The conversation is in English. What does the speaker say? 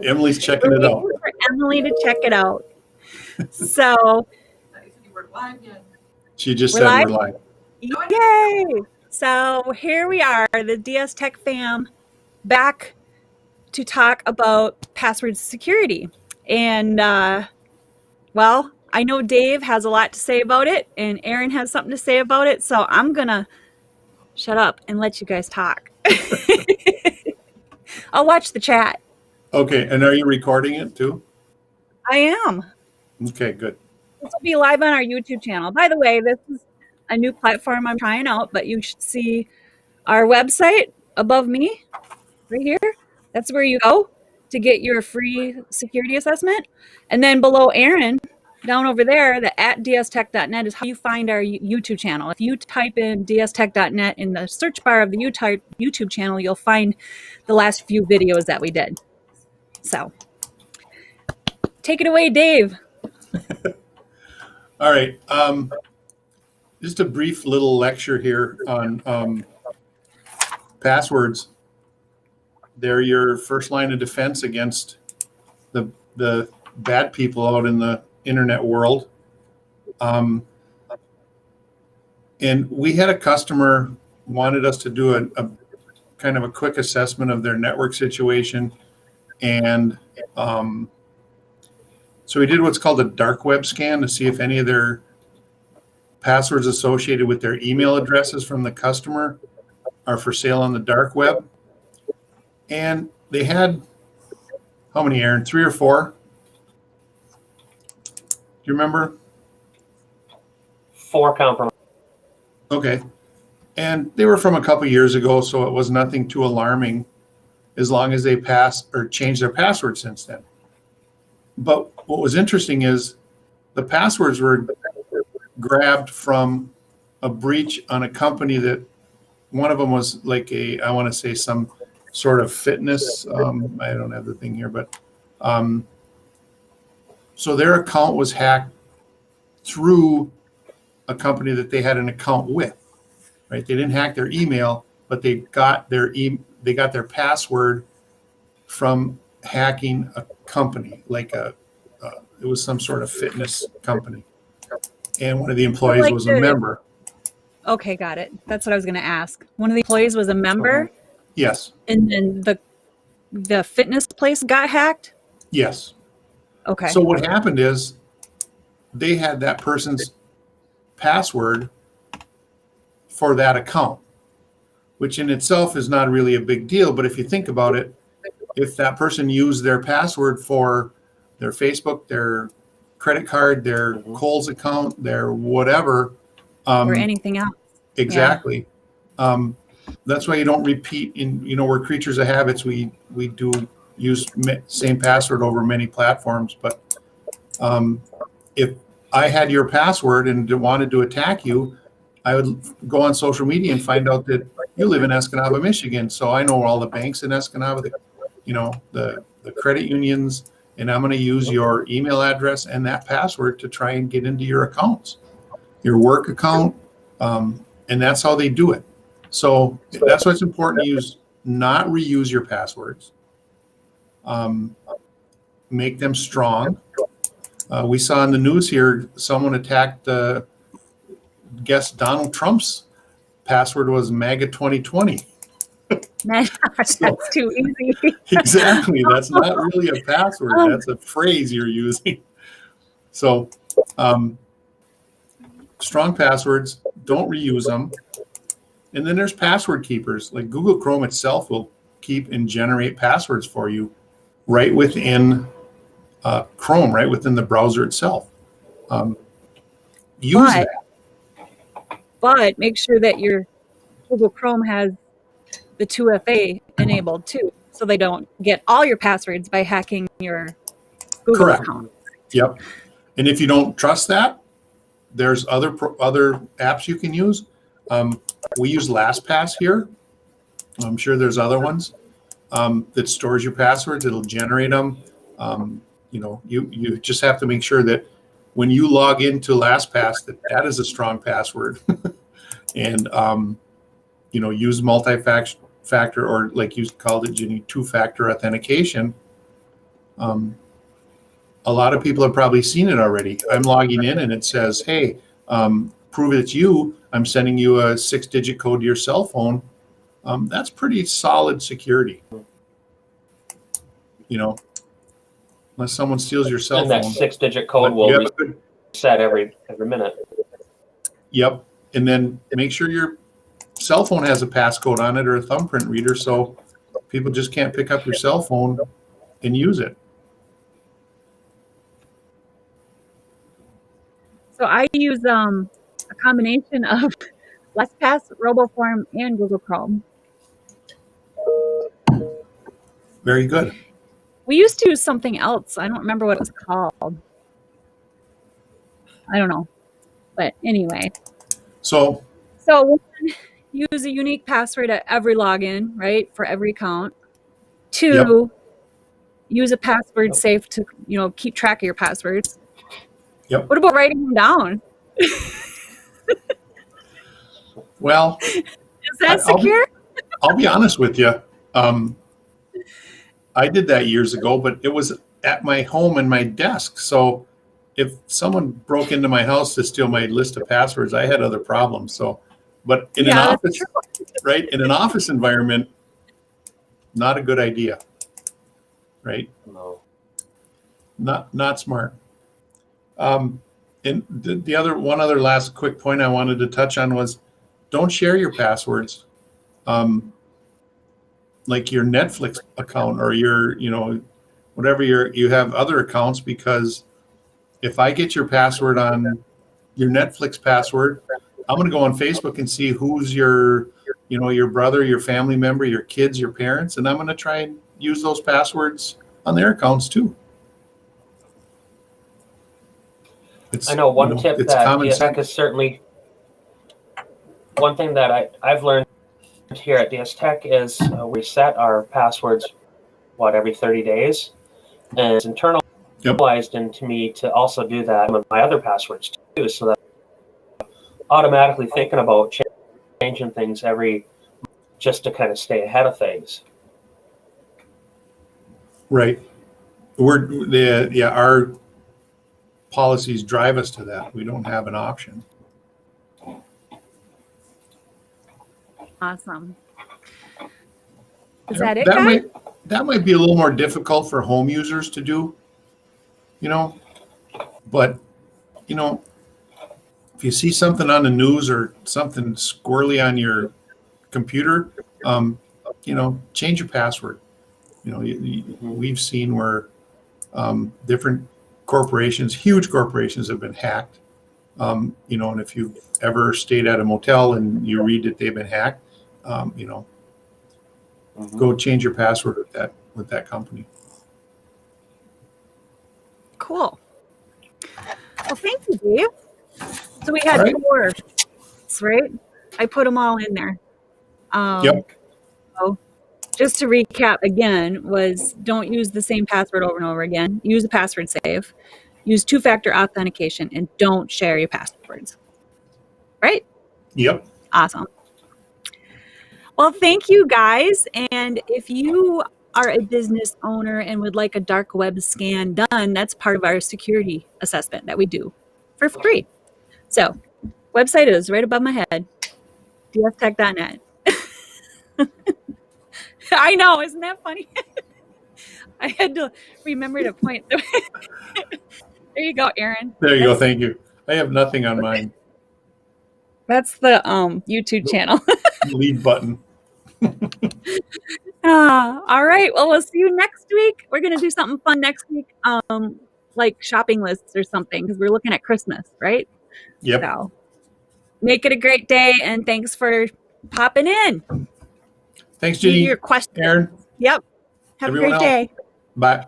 Emily's checking We're it out. waiting for Emily to check it out. So She just we're said live? we're live. Yay! So here we are, the DS Tech fam, back to talk about password security. And well, I know Dave has a lot to say about it, and Aaron has something to say about it. So I'm gonna shut up and let you guys talk. I'll watch the chat. Okay, and are you recording it too? I am. Okay, good. This will be live on our YouTube channel. By the way, this is a new platform I'm trying out, but you should see our website above me right here. That's where you go to get your free security assessment. And then below Aaron, down over there, the @dstech.net is how you find our YouTube channel. If you type in dstech.net in the search bar of the YouTube channel, you'll find the last few videos that we did. So take it away, Dave. All right. Just a brief little lecture here on passwords. They're your first line of defense against the bad people out in the internet world. And we had a customer wanted us to do a kind of a quick assessment of their network situation. And so we did what's called a dark web scan to see if any of their passwords associated with their email addresses from the customer are for sale on the dark web. And they had, how many, Aaron? 3 or 4? Do you remember? 4 compromises. Okay. And they were from a couple years ago, so it was nothing too alarming as long as they passed or changed their password since then. But what was interesting is the passwords were grabbed from a breach on a company that one of them was like I want to say some sort of fitness. I don't have the thing here, but so their account was hacked through a company that they had an account with, right? They didn't hack their email, but they got their password from hacking a company, like it was some sort of fitness company, and one of the employees was a member. Okay, got it. That's what I was going to ask. One of the employees was a member. Yes. And then the fitness place got hacked. Yes. Okay. So what happened is they had that person's password for that account, which in itself is not really a big deal. But if you think about it, if that person used their password for their Facebook, their credit card, their Kohl's account, their whatever, or anything else. Exactly. Yeah. That's why you don't repeat we're creatures of habits. We do use same password over many platforms. But if I had your password and wanted to attack you, I would go on social media and find out that you live in Escanaba, Michigan. So I know all the banks in Escanaba, the credit unions, and I'm going to use your email address and that password to try and get into your accounts, your work account, and that's how they do it. So that's why it's important to not reuse your passwords. Make them strong. We saw in the news here, someone attacked, guess Donald Trump's password was MAGA 2020. That's too easy. Exactly. That's not really a password. That's a phrase you're using. So strong passwords, don't reuse them. And then there's password keepers. Like Google Chrome itself will keep and generate passwords for you right within Chrome, right within the browser itself. Use that. But make sure that your Google Chrome has the 2FA enabled too, so they don't get all your passwords by hacking your Google account. Yep. And if you don't trust that, there's other apps you can use. We use LastPass here. I'm sure there's other ones that stores your passwords. It'll generate them. You just have to make sure that when you log into LastPass, that is a strong password, and use multi-factor, or like you called it, Ginny, 2-factor authentication A lot of people have probably seen it already. I'm logging in and it says, hey, prove it's you. I'm sending you a 6-digit code to your cell phone. That's pretty solid security. Unless someone steals your cell And phone. that 6-digit code will reset every minute. Yep. And then make sure your cell phone has a passcode on it or a thumbprint reader so people just can't pick up your cell phone and use it. So I use a combination of LastPass, Roboform, and Google Chrome. Very good. We used to use something else. I don't remember what it was called. I don't know. But anyway. So we can use a unique password at every login, right? For every account. 2, use a password safe to, keep track of your passwords. Yep. What about writing them down? Well, is that secure? I'll be honest with you. I did that years ago, but it was at my home and my desk. So if someone broke into my house to steal my list of passwords, I had other problems. So, but in an office, right? In an office environment, not a good idea, right? No. Not smart. And one other last quick point I wanted to touch on was, don't share your passwords, like your Netflix account or your, whatever you have other accounts, because if I get your password on your Netflix password, I'm going to go on Facebook and see who's your brother, your family member, your kids, your parents, and I'm going to try and use those passwords on their accounts too. I know one tip that DSTech is certainly one thing that I've learned here at DSTech is we set our passwords every 30 days, and it's internalized into me to also do that with my other passwords too, so that I'm automatically thinking about changing things just to kind of stay ahead of things. Right. Our policies drive us to that. We don't have an option. Awesome. Is that it, guys? That might be a little more difficult for home users to do, but, if you see something on the news or something squirrely on your computer, change your password. We've seen where different corporations, huge corporations, have been hacked. And if you've ever stayed at a motel and you read that they've been hacked, go change your password with that company. Cool. Well, thank you, Dave. So we had 4, right? I put them all in there. Yep. So just to recap again, was don't use the same password over and over again. Use a password save. Use 2-factor authentication, and don't share your passwords. Right? Yep. Awesome. Well, thank you, guys. And if you are a business owner and would like a dark web scan done, that's part of our security assessment that we do for free. So, website is right above my head, dstech.net. I know, isn't that funny? I had to remember to point. There you go, Aaron. There you go. Thank you. I have nothing on mine. That's the YouTube channel. Lead button. All right. Well, we'll see you next week. We're going to do something fun next week, like shopping lists or something, because we're looking at Christmas, right? Yep. So make it a great day, and thanks for popping in. Thanks, Jenny. Your questions. Aaron. Yep. Have a great day. Bye.